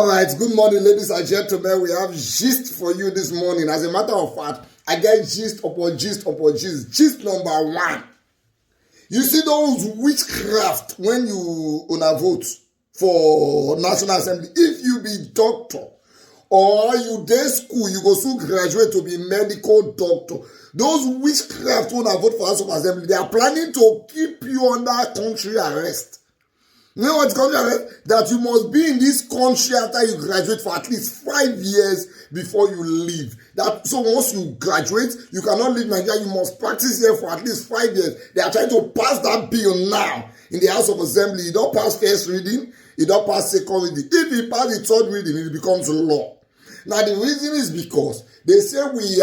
All right, good morning, ladies and gentlemen. We have gist for you this morning. As a matter of fact, I get gist upon gist upon gist. Gist number one. You see those witchcraft when you una vote for National Assembly. If you be doctor or you dey school, you go soon graduate to be medical doctor. Those witchcraft when I vote for House of Assembly, they are planning to keep you under country arrest. You know what's country arrest? That you must be in this country after you graduate for at least 5 years before you leave. So once you graduate, you cannot leave Nigeria. You must practice here for at least 5 years. They are trying to pass that bill now in the House of Assembly. You don't pass first reading, you don't pass second reading. If you pass the third reading, it becomes law. Now the reason is because they say we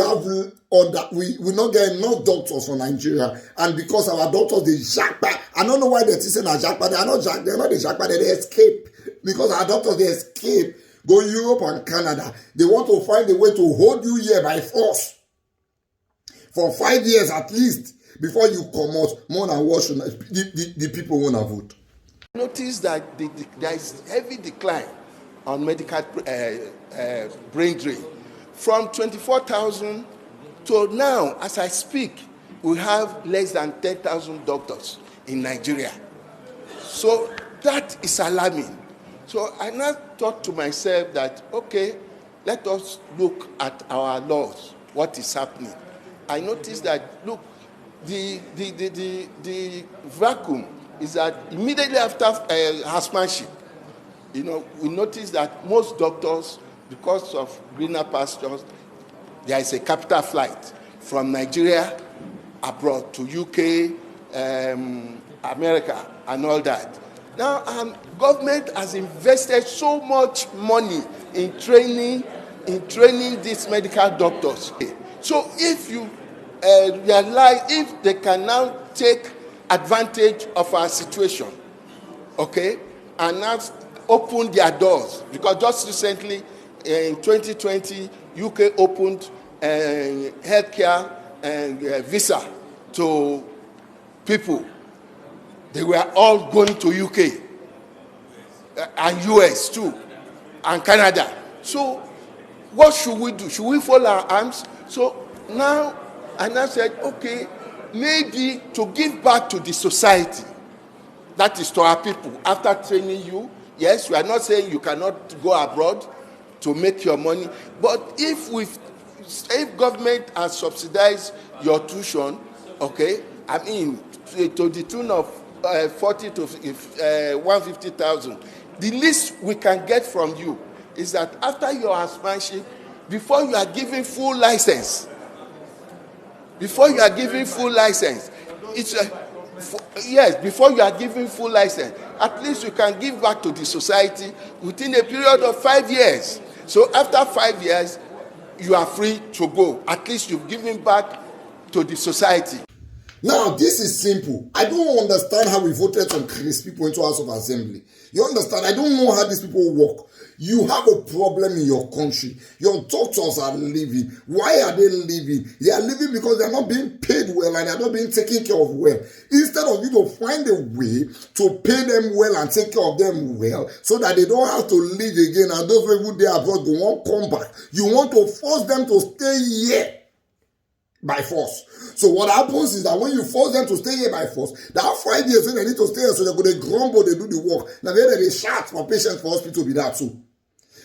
not get enough doctors for Nigeria, and because our doctors they Japa. I don't know why they're saying Japa. They are not Japa. They're not the Japa. They escape because our doctors they escape, go Europe and Canada. They want to find a way to hold you here by force for 5 years at least before you come out. More than what the people want to vote. Notice that there is heavy decline on medical brain drain. From 24,000 to now, as I speak, we have less than 10,000 doctors in Nigeria. So that is alarming. So I now thought to myself that, okay, let us look at our laws, what is happening. I noticed that, look, the vacuum is that immediately after housemanship, we notice that most doctors, because of greener pastures, there is a capital flight from Nigeria abroad to UK, America, and all that. Now, government has invested so much money in training these medical doctors. So if you realize, if they can now take advantage of our situation, okay, and now open their doors, because just recently in 2020 UK opened healthcare visa to people. They were all going to UK and US too and Canada. So what should we do? Should we fold our arms? So now I said, okay, maybe to give back to the society, that is to our people, after training you. Yes, we are not saying you cannot go abroad to make your money, but if government has subsidized your tuition, okay, I mean to the tune of 40 to 150,000, the least we can get from you is that after your housemanship, before you are given full license, before you are given full license, at least you can give back to the society within a period of 5 years. So after 5 years, you are free to go. At least you've given back to the society. Now, this is simple. I don't understand how we voted some Chris people into House of Assembly. You understand? I don't know how these people work. You have a problem in your country. Your doctors are leaving. Why are they leaving? They are leaving because they are not being paid well and they are not being taken care of well. Instead of you to find a way to pay them well and take care of them well so that they don't have to leave again and those people they abroad go won't come back. You want to force them to stay here by force. So what happens is that when you force them to stay here by force, that 5 years when they need to stay here, so they go, they grumble, they do the work. Now they shout for patients for hospital be that too.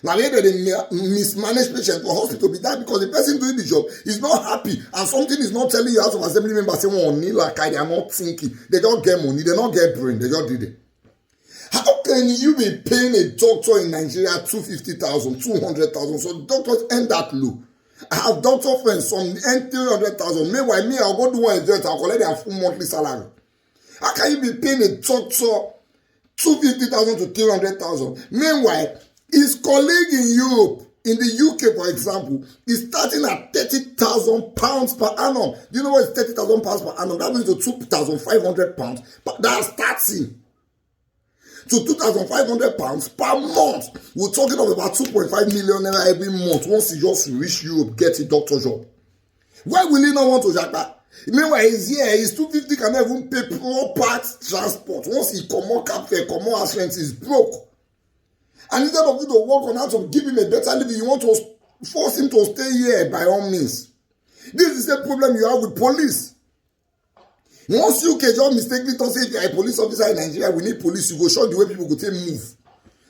Now they mismanage patients for hospital be that because the person doing the job is not happy and something is not telling you. House of Assembly members say, "Oh, like they are not thinking. They don't get money. They don't get brain. They just did it." How can you be paying a doctor in Nigeria 250,000, 200,000? So doctors end that low. I have doctor friends, some earn 300,000. Meanwhile, me, I'll go do one event, I'll collect their full monthly salary. How can you be paying a doctor 250,000 to 300,000? Meanwhile, his colleague in Europe, in the UK, for example, is starting at £30,000 per annum. Do you know what is £30,000 per annum? That means to £2,500. But that's starting to £2,500 per month. We're talking of about 2.5 million naira every month once he just reach Europe, get a doctor job. Why will he not want to Japa? Meanwhile, he's here, his 250 cannot even pay proper transport. Once he come on cab fare, come on house rent, he's broke. And instead of you to work on how to give him a better living, you want to force him to stay here by all means. This is the problem you have with police. Once you can just mistakenly say if you are a police officer in Nigeria, we need police, you go show the way people go take move.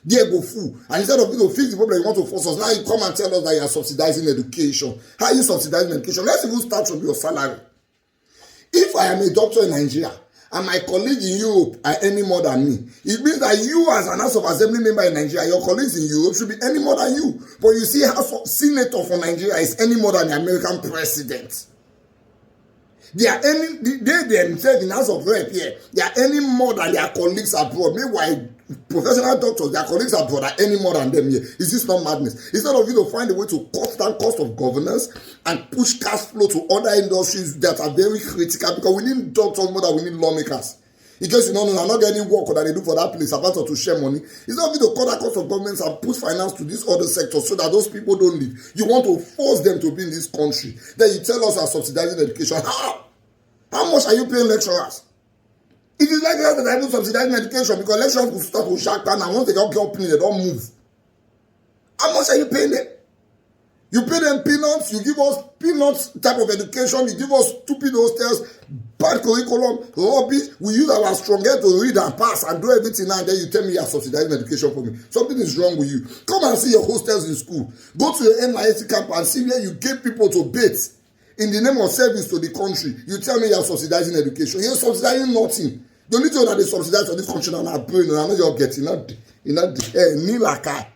There go fool. And instead of you to fix the problem, you want to force us. Now you come and tell us that you are subsidizing education. How are you subsidizing education? Let's even start from your salary. If I am a doctor in Nigeria and my colleague in Europe are earning more than me, it means that you as an House of Assembly member in Nigeria, your colleagues in Europe should be earning more than you. But you see, Senator for Nigeria is earning more than the American president. They are earning, they themselves in House of Rep here, they are earning more than their colleagues abroad. Meanwhile, professional doctors, their colleagues abroad are earning more than them here. Is this not madness? Instead of you to find a way to cut down cost of governance and push cash flow to other industries that are very critical, because we need doctors more than we need lawmakers. In case you don't know, I'm not getting work that they do for that place apart from to share money. It's not to cut the cost of governments and push finance to these other sectors so that those people don't leave. You want to force them to be in this country. Then you tell us are subsidizing education. How much are you paying lecturers? It is like that I do subsidizing education because lecturers will start to shark down and once they don't get up, they don't move. How much are you paying them? You pay them peanuts, you give us peanuts type of education, you give us stupid hostels, bad curriculum, rubbish. We use our strong head to read and pass and do everything now, and then you tell me you are subsidizing education for me. Something is wrong with you. Come and see your hostels in school. Go to the NYSC camp and see where you give people to bait in the name of service to the country. You tell me you are subsidizing education. You are subsidizing nothing. The only thing that they subsidize for this country and our brain, and I know you're getting, not the Nilaka.